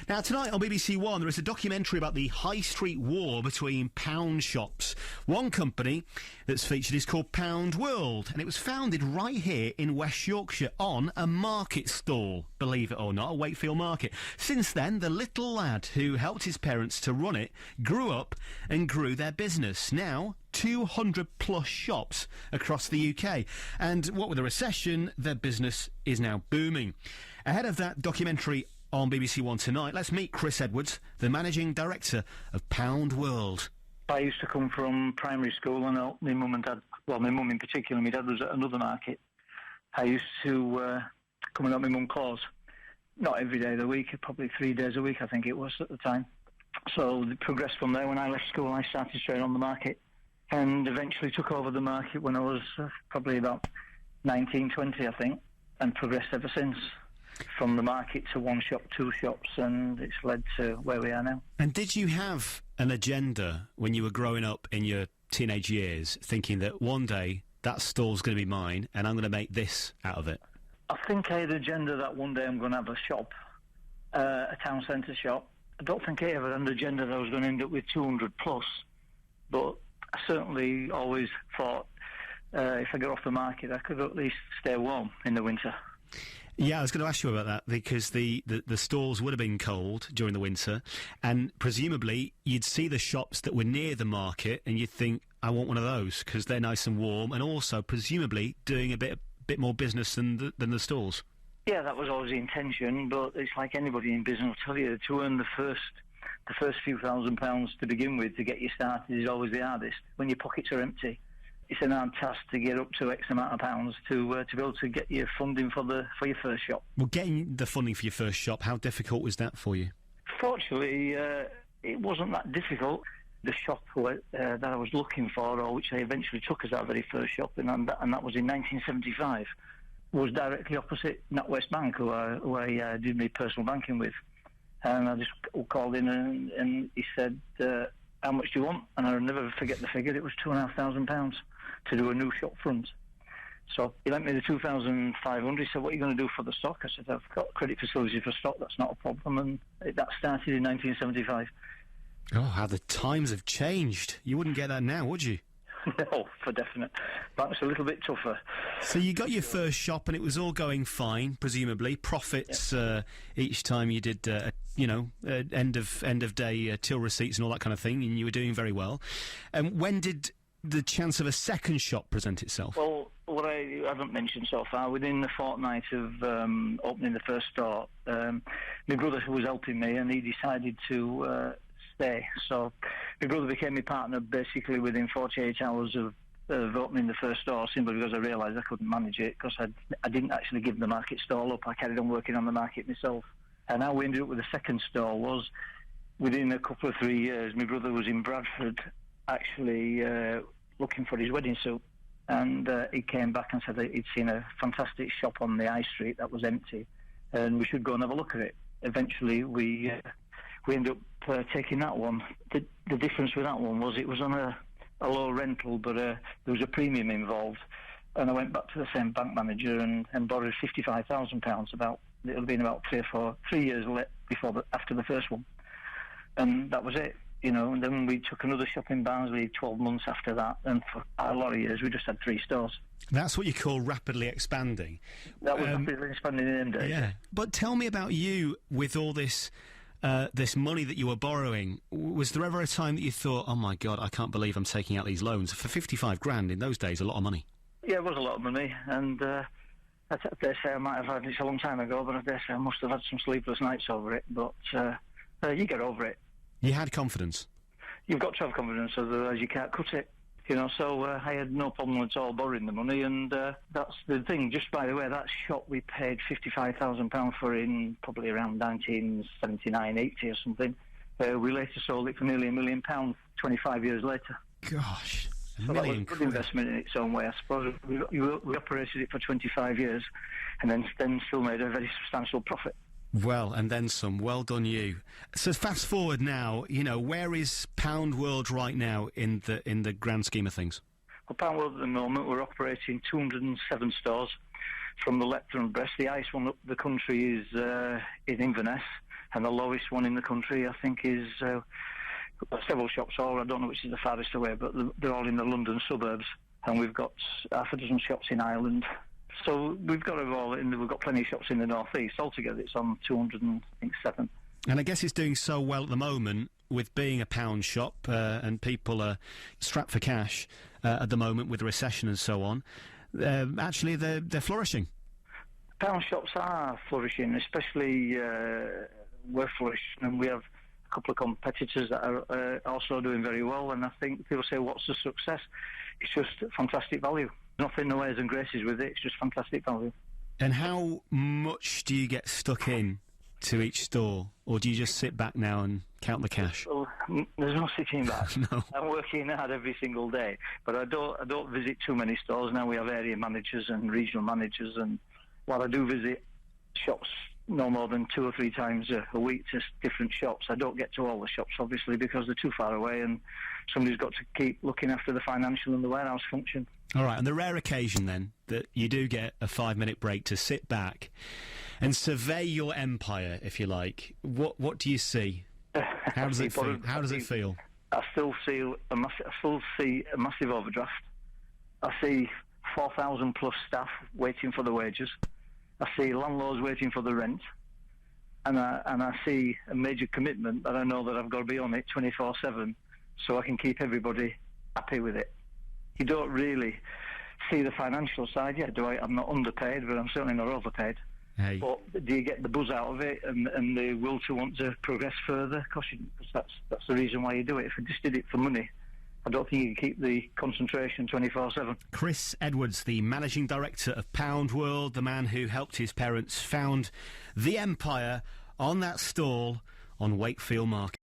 Now, tonight on BBC One, there is a documentary about the high street war between pound shops. One company that's featured is called Poundworld, and it was founded right here in West Yorkshire on a market stall, believe it or not, a Wakefield market. Since then, the little lad who helped his parents to run it grew up and grew their business. Now, 200 plus shops across the UK, and what with the recession, their business is now booming. Ahead of that documentary on BBC One tonight, let's meet Chris Edwards, the managing director of Poundworld. I used to come from primary school and help my mum and dad, well, my mum in particular, my dad was at another market. I used to come and help my mum close. Not every day of the week, probably 3 days a week I think it was at the time. So it progressed from there. When I left school, I started straight on the market and eventually took over the market when I was probably about 19, 20 I think, and progressed ever since. From the market to one shop, two shops, and it's led to where we are now. And did you have an agenda when you were growing up in your teenage years, thinking that one day that stall's going to be mine and I'm going to make this out of it? I think I had an agenda that one day I'm going to have a shop, a town centre shop. I don't think I ever had an agenda that I was going to end up with 200 plus, but I certainly always thought if I got off the market I could at least stay warm in the winter. Yeah, I was going to ask you about that, because the stalls would have been cold during the winter, and presumably you'd see the shops that were near the market and you'd think, I want one of those, because they're nice and warm, and also presumably doing a bit more business than the stalls. Yeah, that was always the intention, but it's like anybody in business will tell you, to earn the first few £1,000s to begin with to get you started is always the hardest, when your pockets are empty. It's an hard task to get up to X amount of pounds to be able to get your funding for your first shop. Well, getting the funding for your first shop, how difficult was that for you? Fortunately, it wasn't that difficult. The shop that I was looking for, or which I eventually took as our very first shop, and that was in 1975, was directly opposite NatWest Bank, who I did my personal banking with. And I just called in and he said, how much do you want? And I'll never forget the figure. It was £2,500 to do a new shop front. So he lent me the 2,500. He said, what are you going to do for the stock? I said, I've got credit facility for stock, that's not a problem. And that started in 1975. Oh, how the times have changed. You wouldn't get that now, would you? No, for definite. But it's a little bit tougher. So you got your first shop and it was all going fine, presumably. Profits each time you did, end of day till receipts and all that kind of thing, and you were doing very well. When did the chance of a second shop present itself? Well, what I haven't mentioned so far, within the fortnight of opening the first store, my brother was helping me and he decided to stay. So my brother became my partner basically within 48 hours of opening the first store, simply because I realised I couldn't manage it, because I didn't actually give the market stall up. I carried on working on the market myself. And how we ended up with the second store was, within a couple of 3 years, my brother was in Bradford actually looking for his wedding suit, and he came back and said that he'd seen a fantastic shop on the high street that was empty and we should go and have a look at it. Eventually we ended up taking that one. The difference with that one was it was on a low rental, but there was a premium involved, and I went back to the same bank manager and borrowed £55,000. It'll been about 3 years after the first one, and that was it. And then we took another shop in Barnsley 12 months after that, and for a lot of years we just had 3 stores. That's what you call rapidly expanding. That was rapidly expanding in them days. Yeah. But tell me about you with all this money that you were borrowing. Was there ever a time that you thought, oh my God, I can't believe I'm taking out these loans? For 55 grand in those days, a lot of money. Yeah, it was a lot of money, and I dare say I might have had, it's a long time ago, but I dare say I must have had some sleepless nights over it, but you get over it. You had confidence? You've got to have confidence, otherwise you can't cut it. So I had no problem at all borrowing the money, and that's the thing. Just by the way, that shop we paid £55,000 for in probably around 1979, 80 or something. We later sold it for nearly £1 million 25 years later. Gosh, so that was a good investment in its own way, I suppose. We operated it for 25 years and then still made a very substantial profit. Well, and then some. Well done you. So fast forward now, where is Poundworld right now in the grand scheme of things? Well, Poundworld at the moment, we're operating 207 stores from the Lecter and Brest. The highest one up the country is in Inverness, and the lowest one in the country, I think, is several shops all. I don't know which is the farthest away, but they're all in the London suburbs, and we've got half a dozen shops in Ireland. So we've got we've got plenty of shops in the North East. Altogether, it's on 207. And I guess it's doing so well at the moment with being a pound shop, and people are strapped for cash at the moment with the recession and so on. Actually, they're flourishing. Pound shops are flourishing, especially we're flourishing, and we have a couple of competitors that are also doing very well. And I think people say, what's the success? It's just fantastic value. Nothing no airs and graces with it, it's just fantastic value. And how much do you get stuck in to each store, or do you just sit back now and count the cash? Well, there's no sitting back. No. I'm working hard every single day, but I don't visit too many stores. Now we have area managers and regional managers, and while I do visit shops no more than 2 or 3 times a week to different shops, I don't get to all the shops, obviously, because they're too far away, and somebody's got to keep looking after the financial and the warehouse function. All right, on the rare occasion, then, that you do get a 5-minute break to sit back and survey your empire, if you like, what do you see? How does it feel? How does it feel? I still see a massive overdraft. I see 4,000 plus staff waiting for the wages. I see landlords waiting for the rent, and I see a major commitment that I know that I've got to be on it 24/7, so I can keep everybody happy with it. You don't really see the financial side yet, do I? I'm not underpaid, but I'm certainly not overpaid. Hey. But do you get the buzz out of it and the will to want to progress further? Because that's the reason why you do it. If I just did it for money, I don't think you can keep the concentration 24/7. Chris Edwards, the managing director of Poundworld, the man who helped his parents found the empire on that stall on Wakefield Market.